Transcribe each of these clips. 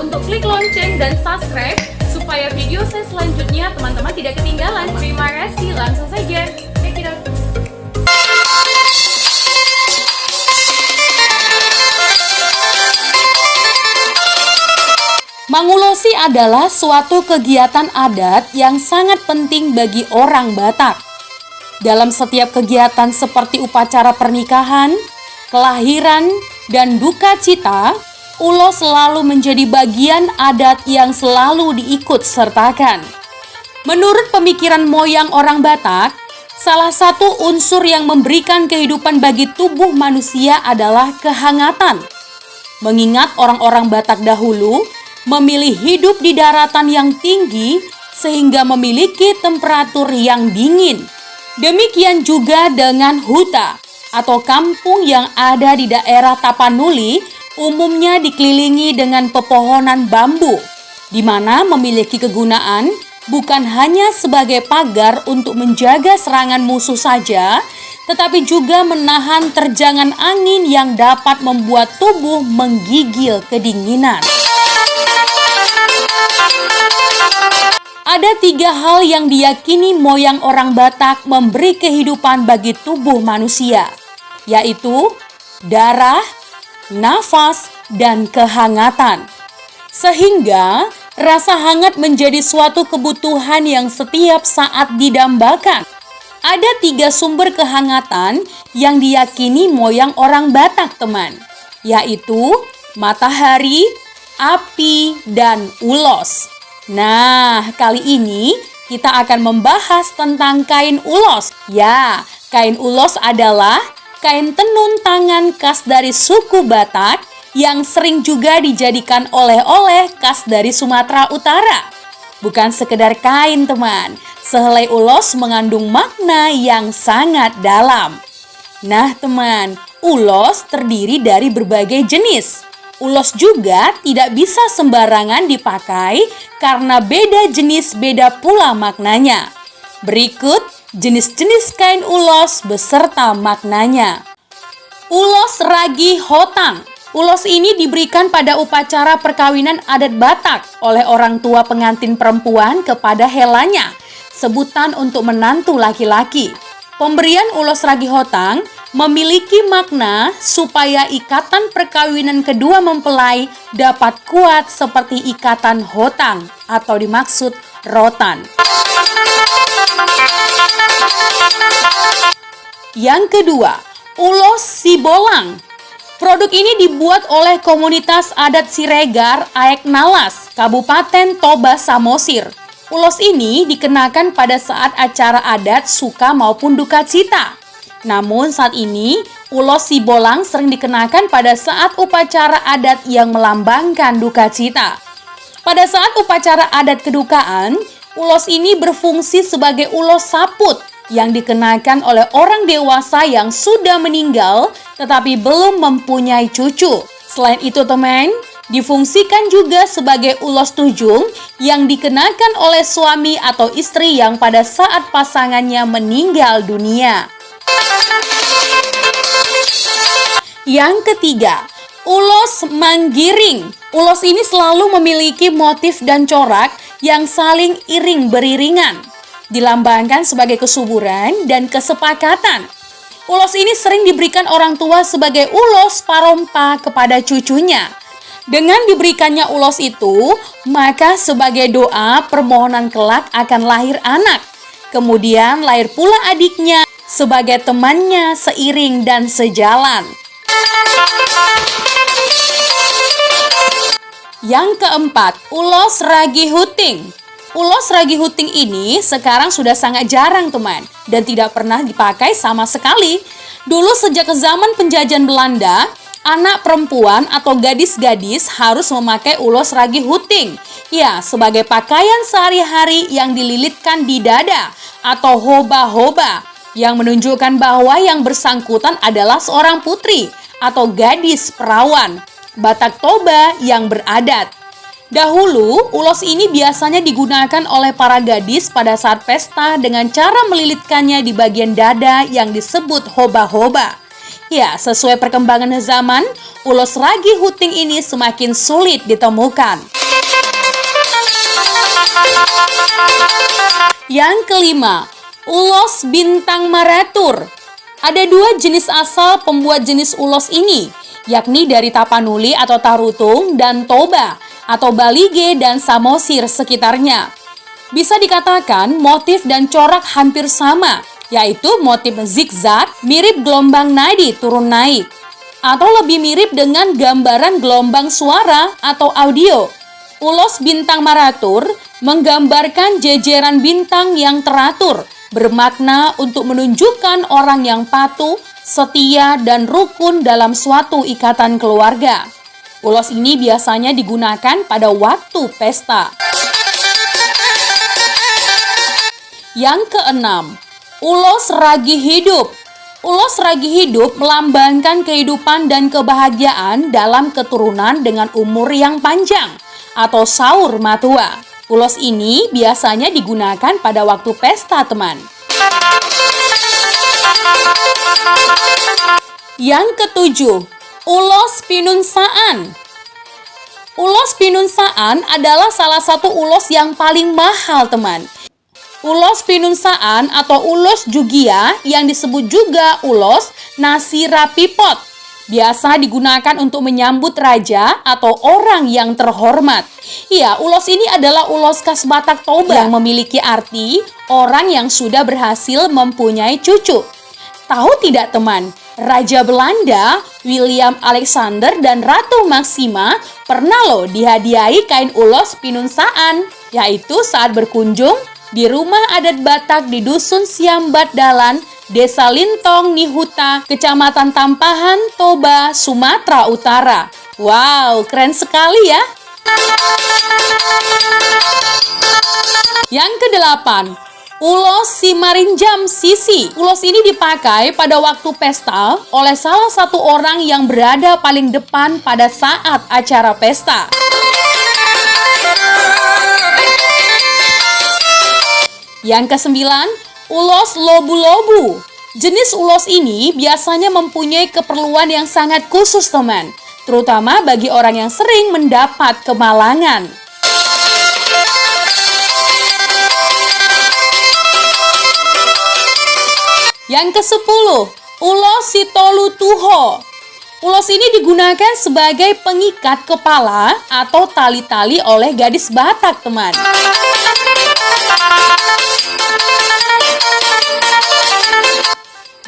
untuk klik lonceng dan subscribe supaya video saya selanjutnya teman-teman tidak ketinggalan. Terima kasih, langsung saja. Check it out. Mangulosi adalah suatu kegiatan adat yang sangat penting bagi orang Batak. Dalam setiap kegiatan seperti upacara pernikahan, kelahiran, dan duka cita, ulos selalu menjadi bagian adat yang selalu diikut sertakan. Menurut pemikiran moyang orang Batak, salah satu unsur yang memberikan kehidupan bagi tubuh manusia adalah kehangatan. Mengingat orang-orang Batak dahulu memilih hidup di daratan yang tinggi sehingga memiliki temperatur yang dingin. Demikian juga dengan huta atau kampung yang ada di daerah Tapanuli umumnya dikelilingi dengan pepohonan bambu, di mana memiliki kegunaan bukan hanya sebagai pagar untuk menjaga serangan musuh saja, tetapi juga menahan terjangan angin yang dapat membuat tubuh menggigil kedinginan. Ada 3 hal yang diyakini moyang orang Batak memberi kehidupan bagi tubuh manusia, yaitu darah, nafas, dan kehangatan. Sehingga rasa hangat menjadi suatu kebutuhan yang setiap saat didambakan. Ada 3 sumber kehangatan yang diyakini moyang orang Batak, teman, yaitu matahari, api, dan ulos. Nah, kali ini kita akan membahas tentang kain ulos. Ya, kain ulos adalah kain tenun tangan khas dari suku Batak yang sering juga dijadikan oleh-oleh khas dari Sumatera Utara. Bukan sekedar kain, teman. Sehelai ulos mengandung makna yang sangat dalam. Nah, teman, ulos terdiri dari berbagai jenis. Ulos juga tidak bisa sembarangan dipakai karena beda jenis beda pula maknanya. Berikut jenis-jenis kain ulos beserta maknanya. Ulos ragi hotang. Ulos ini diberikan pada upacara perkawinan adat Batak oleh orang tua pengantin perempuan kepada helanya, sebutan untuk menantu laki-laki. Pemberian ulos ragi hotang memiliki makna supaya ikatan perkawinan kedua mempelai dapat kuat seperti ikatan hotang atau dimaksud rotan. Yang kedua, ulos sibolang. Produk ini dibuat oleh komunitas adat Siregar, Aek Nalas, Kabupaten Toba Samosir. Ulos ini dikenakan pada saat acara adat suka maupun duka cita. Namun saat ini, ulos sibolang sering dikenakan pada saat upacara adat yang melambangkan duka cita. Pada saat upacara adat kedukaan, ulos ini berfungsi sebagai ulos saput yang dikenakan oleh orang dewasa yang sudah meninggal tetapi belum mempunyai cucu. Selain itu, teman, difungsikan juga sebagai ulos tujung yang dikenakan oleh suami atau istri yang pada saat pasangannya meninggal dunia. Yang ketiga, ulos manggiring. Ulos ini selalu memiliki motif dan corak yang saling iring beriringan, dilambangkan sebagai kesuburan dan kesepakatan. Ulos ini sering diberikan orang tua sebagai ulos parompa kepada cucunya. Dengan diberikannya ulos itu, maka sebagai doa permohonan kelak akan lahir anak. Kemudian lahir pula adiknya sebagai temannya seiring dan sejalan. Yang keempat, ulos ragi huting. Ulos ragi huting ini sekarang sudah sangat jarang, teman, dan tidak pernah dipakai sama sekali. Dulu sejak zaman penjajahan Belanda, anak perempuan atau gadis-gadis harus memakai ulos ragi huting. Ya, sebagai pakaian sehari-hari yang dililitkan di dada atau hoba-hoba, yang menunjukkan bahwa yang bersangkutan adalah seorang putri atau gadis perawan Batak Toba yang beradat. Dahulu, ulos ini biasanya digunakan oleh para gadis pada saat pesta dengan cara melilitkannya di bagian dada yang disebut hoba-hoba. Ya, sesuai perkembangan zaman, ulos ragi huting ini semakin sulit ditemukan. Yang kelima, ulos bintang maratur. Ada dua jenis asal pembuat jenis ulos ini, yakni dari Tapanuli atau Tarutung dan Toba atau Balige dan Samosir sekitarnya. Bisa dikatakan motif dan corak hampir sama, yaitu motif zigzag mirip gelombang nadi turun naik, atau lebih mirip dengan gambaran gelombang suara atau audio. Ulos bintang maratur menggambarkan jejeran bintang yang teratur, bermakna untuk menunjukkan orang yang patuh, setia, dan rukun dalam suatu ikatan keluarga. Ulos ini biasanya digunakan pada waktu pesta. Yang keenam, ulos ragi hidup. Ulos ragi hidup melambangkan kehidupan dan kebahagiaan dalam keturunan dengan umur yang panjang atau saur matua. Ulos ini biasanya digunakan pada waktu pesta, teman. Yang ketujuh, ulos pinunsaan. Ulos pinunsaan adalah salah satu ulos yang paling mahal, teman. Ulos pinunsaan atau ulos jugia yang disebut juga ulos nasirapipot biasa digunakan untuk menyambut raja atau orang yang terhormat. Ya, ulos ini adalah ulos khas Batak Toba yang memiliki arti orang yang sudah berhasil mempunyai cucu. Tahu tidak, teman? Raja Belanda, William Alexander dan Ratu Maxima pernah loh dihadiahi kain ulos pinunsaan, yaitu saat berkunjung di rumah adat Batak di Dusun Siambat Dalan, Desa Lintong, Nihuta, Kecamatan Tampahan, Toba, Sumatera Utara. Wow, keren sekali ya. Yang kedelapan, ulos Simarinjam Sisi. Ulos ini dipakai pada waktu pesta oleh salah satu orang yang berada paling depan pada saat acara pesta. Yang kesembilan, ulos lobu-lobu. Jenis ulos ini biasanya mempunyai keperluan yang sangat khusus, teman, terutama bagi orang yang sering mendapat kemalangan. Yang ke-10, ulos Sitolutuho. Ulos ini digunakan sebagai pengikat kepala atau tali-tali oleh gadis Batak, teman.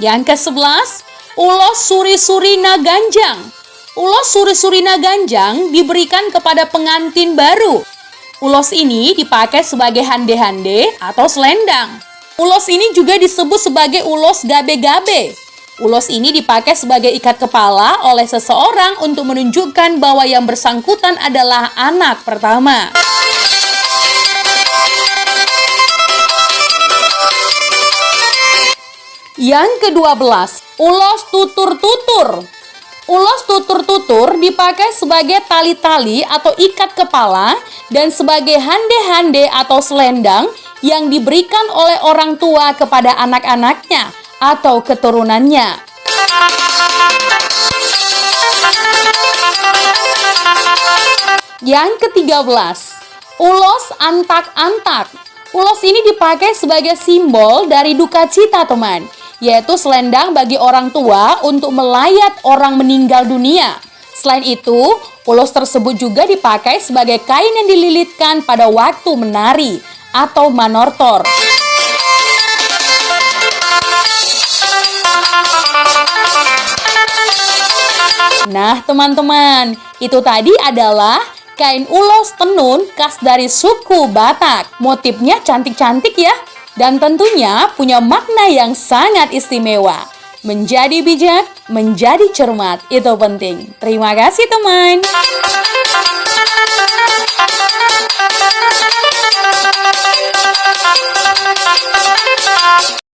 Yang ke-11, ulos Suri-Suri Naganjang. Ulos Suri-Suri Naganjang diberikan kepada pengantin baru. Ulos ini dipakai sebagai hande-hande atau selendang. Ulos ini juga disebut sebagai ulos gabe-gabe. Ulos ini dipakai sebagai ikat kepala oleh seseorang untuk menunjukkan bahwa yang bersangkutan adalah anak pertama. Yang ke-12, ulos tutur-tutur. Ulos tutur-tutur dipakai sebagai tali-tali atau ikat kepala dan sebagai hande-hande atau selendang yang diberikan oleh orang tua kepada anak-anaknya atau keturunannya. Yang ke-13, ulos antak-antak. Ulos ini dipakai sebagai simbol dari duka cita, teman, yaitu selendang bagi orang tua untuk melayat orang meninggal dunia. Selain itu, ulos tersebut juga dipakai sebagai kain yang dililitkan pada waktu menari atau manortor. Nah, teman-teman, itu tadi adalah kain ulos tenun khas dari suku Batak. Motifnya cantik-cantik ya, dan tentunya punya makna yang sangat istimewa. Menjadi bijak, menjadi cermat, itu penting. Terima kasih, teman.